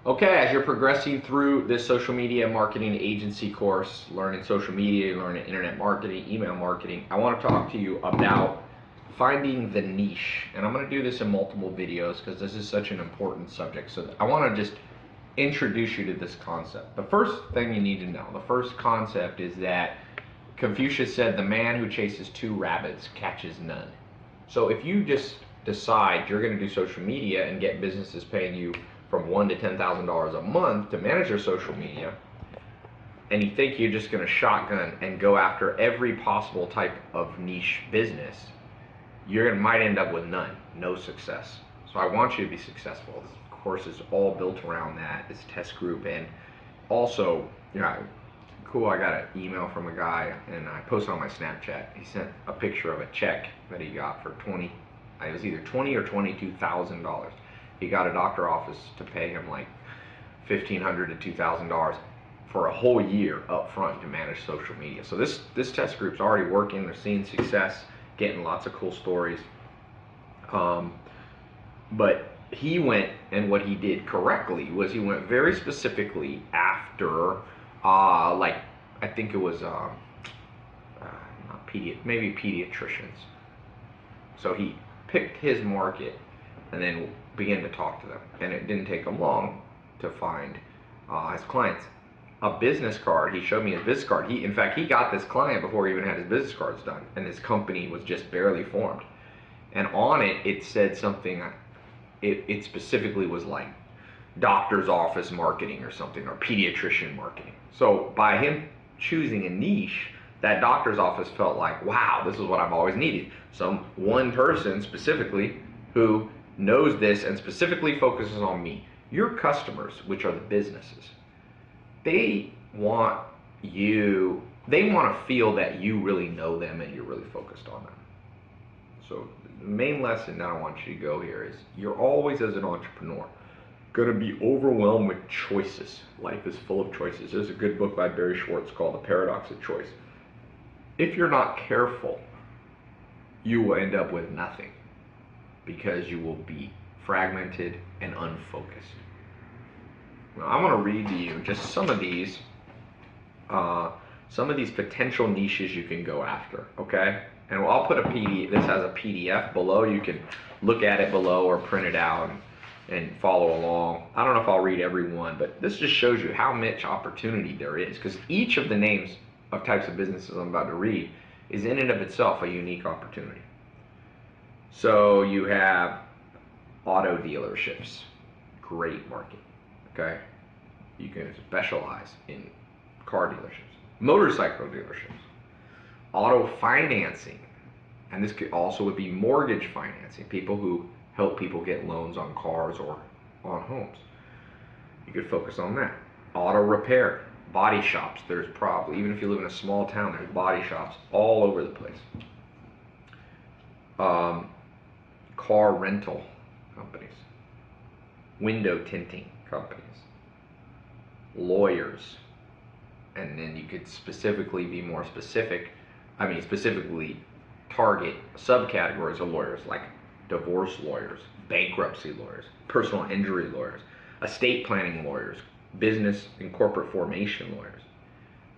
Okay, as you're progressing through this social media marketing agency course, learning social media, learning internet marketing, email marketing, I want to talk to you about finding the niche. And I'm going to do this in multiple videos because this is such an important subject. So I want to just introduce you to this concept. The first thing you need to know, the first concept is that Confucius said, the man who chases two rabbits catches none. So if you just decide you're going to do social media and get businesses paying you from $1,000 to $10,000 a month to manage your social media, and you think you're just going to shotgun and go after every possible type of niche business, might end up with none, no success. So I want you to be successful. This course is all built around that, this test group. And also, cool, I got an email from a guy, and I posted on my Snapchat. He sent a picture of a check that he got for it was either $20,000 or $22,000. He got a doctor office to pay him like $1,500 to $2,000 for a whole year up front to manage social media. So this test group's already working. They're seeing success, getting lots of cool stories. But he went, and what he did correctly was he went very specifically after, I think it was maybe pediatricians. So he picked his market and then began to talk to them. And it didn't take him long to find his clients. A business card, he showed me his business card. In fact, he got this client before he even had his business cards done, and his company was just barely formed. And on it, it said something, it specifically was like doctor's office marketing or something, or pediatrician marketing. So by him choosing a niche, that doctor's office felt like, wow, this is what I've always needed. One person specifically who knows this and specifically focuses on me. Your customers, which are the businesses, they want to feel that you really know them and you're really focused on them. So the main lesson that I want you to go here is you're always, as an entrepreneur, going to be overwhelmed with choices. Life is full of choices. There's a good book by Barry Schwartz called The Paradox of Choice. If you're not careful, you will end up with nothing, because you will be fragmented and unfocused. Now, I'm going to read to you just some of these potential niches you can go after, okay? And I'll put this has a PDF below. You can look at it below or print it out and follow along. I don't know if I'll read every one, but this just shows you how much opportunity there is, because each of the names of types of businesses I'm about to read is in and of itself a unique opportunity. So you have auto dealerships, great market, okay? You can specialize in car dealerships, motorcycle dealerships, auto financing, and this could also would be mortgage financing, people who help people get loans on cars or on homes. You could focus on that. Auto repair, body shops, there's probably, even if you live in a small town, there's body shops all over the place. Car rental companies, window tinting companies, lawyers, and then you could specifically target subcategories of lawyers like divorce lawyers, bankruptcy lawyers, personal injury lawyers, estate planning lawyers, business and corporate formation lawyers.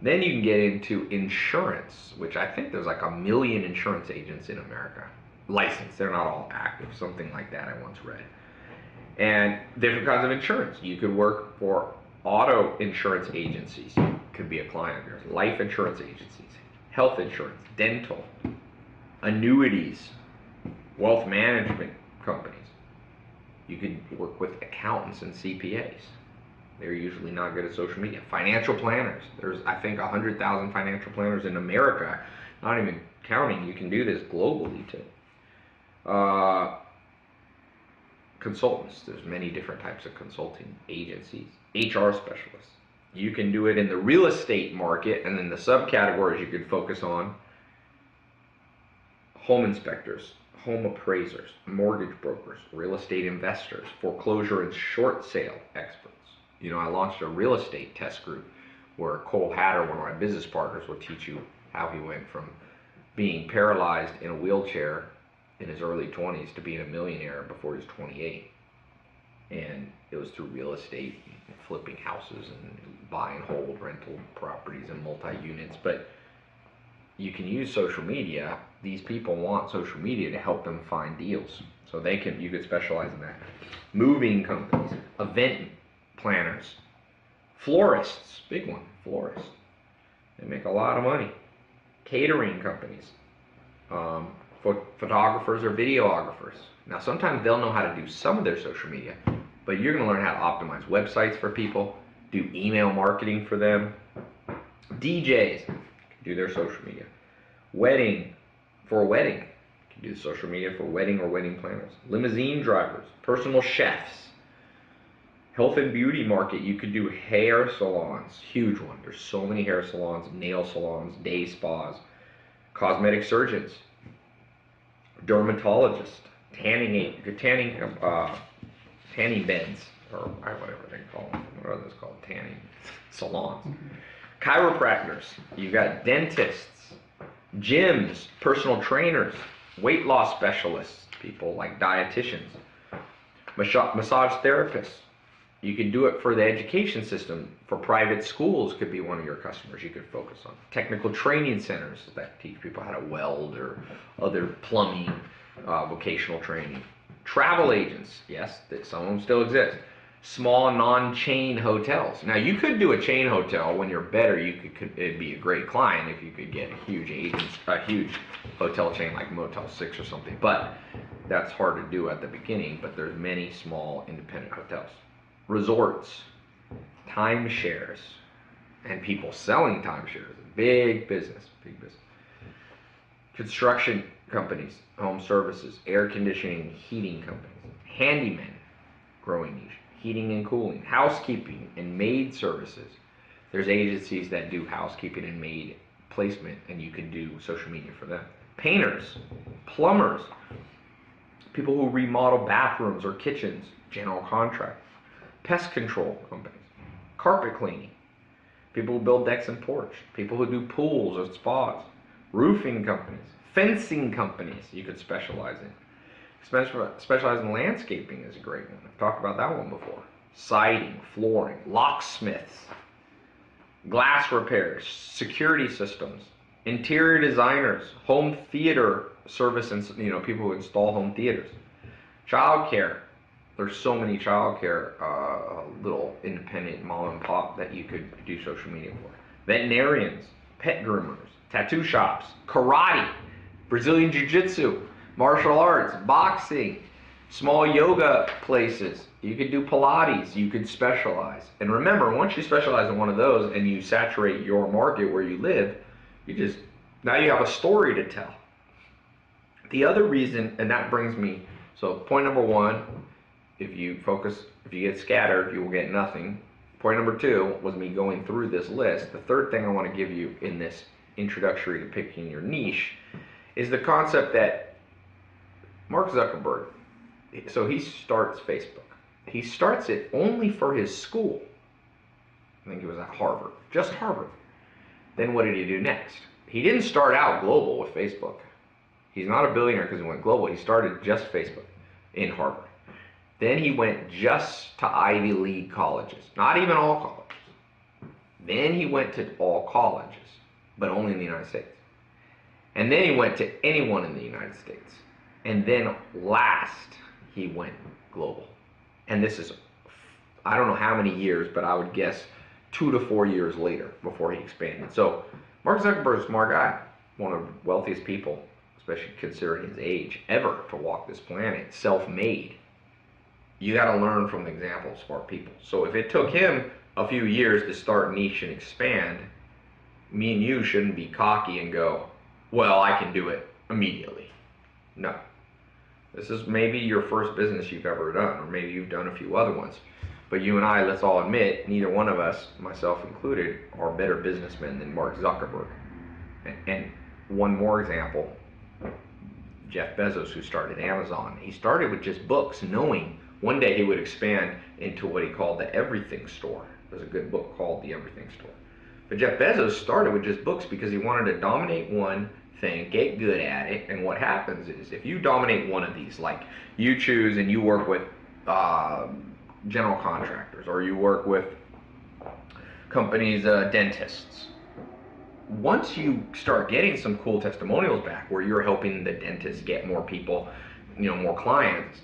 Then you can get into insurance, which I think there's like 1 million insurance agents in America. Licensed, they're not all active, something like that I once read. And different kinds of insurance. You could work for auto insurance agencies, could be a client of yours, life insurance agencies, health insurance, dental, annuities, wealth management companies. You could work with accountants and CPAs. They're usually not good at social media. Financial planners. There's, I think, 100,000 financial planners in America, not even counting. You can do this globally too. Consultants. There's many different types of consulting agencies. HR specialists. You can do it in the real estate market, and then the subcategories you could focus on: home inspectors, home appraisers, mortgage brokers, real estate investors, foreclosure and short sale experts. I launched a real estate test group where Cole Hatter, one of my business partners, will teach you how he went from being paralyzed in a wheelchair in his early 20s to being a millionaire before he was 28. and it was through real estate, flipping houses and buy and hold rental properties and multi-units. But you can use social media. These people want social media to help them find deals, so you could specialize in that. Moving companies, event planners, florists, big one, florists. They make a lot of money. Catering companies, photographers or videographers. Now sometimes they'll know how to do some of their social media, but you're going to learn how to optimize websites for people, do email marketing for them. DJs can do their social media. For a wedding, you can do social media for wedding or wedding planners. Limousine drivers, personal chefs. Health and beauty market, you could do hair salons, huge one. There's so many hair salons, nail salons, day spas, cosmetic surgeons, dermatologists, tanning beds, or whatever they call them. What are those called? Tanning salons. Chiropractors, you got dentists, gyms, personal trainers, weight loss specialists, people like dietitians, massage therapists. You could do it for the education system. For private schools could be one of your customers you could focus on. Technical training centers that teach people how to weld or other plumbing, vocational training. Travel agents, yes, some of them still exist. Small non-chain hotels. Now you could do a chain hotel. When you're better, it'd be a great client if you could get a huge hotel chain like Motel 6 or something. But that's hard to do at the beginning. But there's many small independent hotels. Resorts, timeshares, and people selling timeshares. Big business. Construction companies, home services, air conditioning, heating companies, handymen, growing niche, heating and cooling, housekeeping and maid services. There's agencies that do housekeeping and maid placement, and you can do social media for them. Painters, plumbers, people who remodel bathrooms or kitchens, general contractors. Pest control companies, carpet cleaning, people who build decks and porch, people who do pools or spas, roofing companies, fencing companies you could specialize in. Specialize in landscaping is a great one. I've talked about that one before. Siding, flooring, locksmiths, glass repairs, security systems, interior designers, home theater service, and people who install home theaters, childcare. There's so many childcare little independent mom and pop that you could do social media for. Veterinarians, pet groomers, tattoo shops, karate, Brazilian jiu-jitsu, martial arts, boxing, small yoga places. You could do Pilates. You could specialize. And remember, once you specialize in one of those and you saturate your market where you live, now you have a story to tell. The other reason, and that brings me, so point number one, if you get scattered, you will get nothing. Point number two was me going through this list. The third thing I want to give you in this introductory to picking your niche is the concept that Mark Zuckerberg, so he starts Facebook. He starts it only for his school. I think it was at Harvard, just Harvard. Then what did he do next? He didn't start out global with Facebook. He's not a billionaire because he went global. He started just Facebook in Harvard. Then he went just to Ivy League colleges, not even all colleges. Then he went to all colleges, but only in the United States. And then he went to anyone in the United States. And then last, he went global. And this is, I don't know how many years, but I would guess 2 to 4 years later before he expanded. So Mark Zuckerberg's a smart guy, one of the wealthiest people, especially considering his age, ever to walk this planet, self-made. You got to learn from the example of smart people. So if it took him a few years to start niche and expand, me and you shouldn't be cocky and go, well, I can do it immediately. No. This is maybe your first business you've ever done, or maybe you've done a few other ones. But you and I, let's all admit, neither one of us, myself included, are better businessmen than Mark Zuckerberg. And one more example, Jeff Bezos, who started Amazon. He started with just books, knowing one day he would expand into what he called the everything store. There's a good book called The Everything Store. But Jeff Bezos started with just books because he wanted to dominate one thing, get good at it, and what happens is if you dominate one of these, like you choose and you work with general contractors, or you work with companies, dentists. Once you start getting some cool testimonials back where you're helping the dentist get more people, more clients,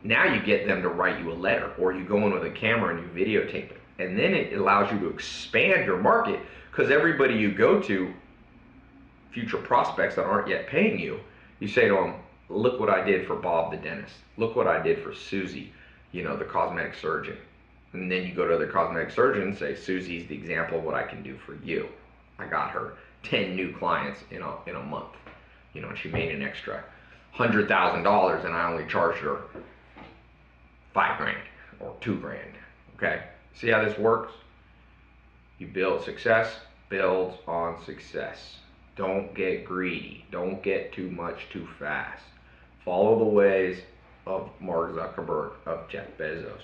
now you get them to write you a letter, or you go in with a camera and you videotape it. And then it allows you to expand your market, because everybody you go to, future prospects that aren't yet paying you, you say to them, look what I did for Bob the dentist. Look what I did for Susie, the cosmetic surgeon. And then you go to the cosmetic surgeon and say, Susie's the example of what I can do for you. I got her 10 new clients in a month. And she made an extra $100,000, and I only charged her $5,000 or $2,000. Okay? See how this works? You build success, builds on success. Don't get greedy. Don't get too much too fast. Follow the ways of Mark Zuckerberg, of Jeff Bezos.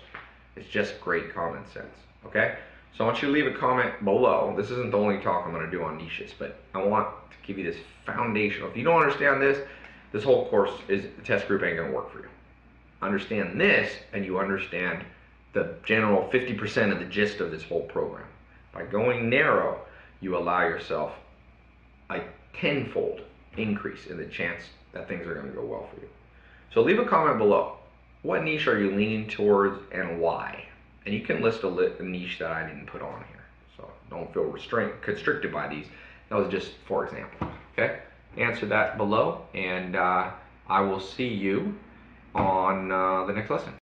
It's just great common sense. Okay? So I want you to leave a comment below. This isn't the only talk I'm going to do on niches, but I want to give you this foundational. If you don't understand this whole course the test group ain't going to work for you. Understand this, and you understand the general 50% of the gist of this whole program. By going narrow, you allow yourself a tenfold increase in the chance that things are going to go well for you. So leave a comment below. What niche are you leaning towards and why? And you can list a niche that I didn't put on here. So don't feel constricted by these. That was just for example. Okay? Answer that below, and I will see you on the next lesson.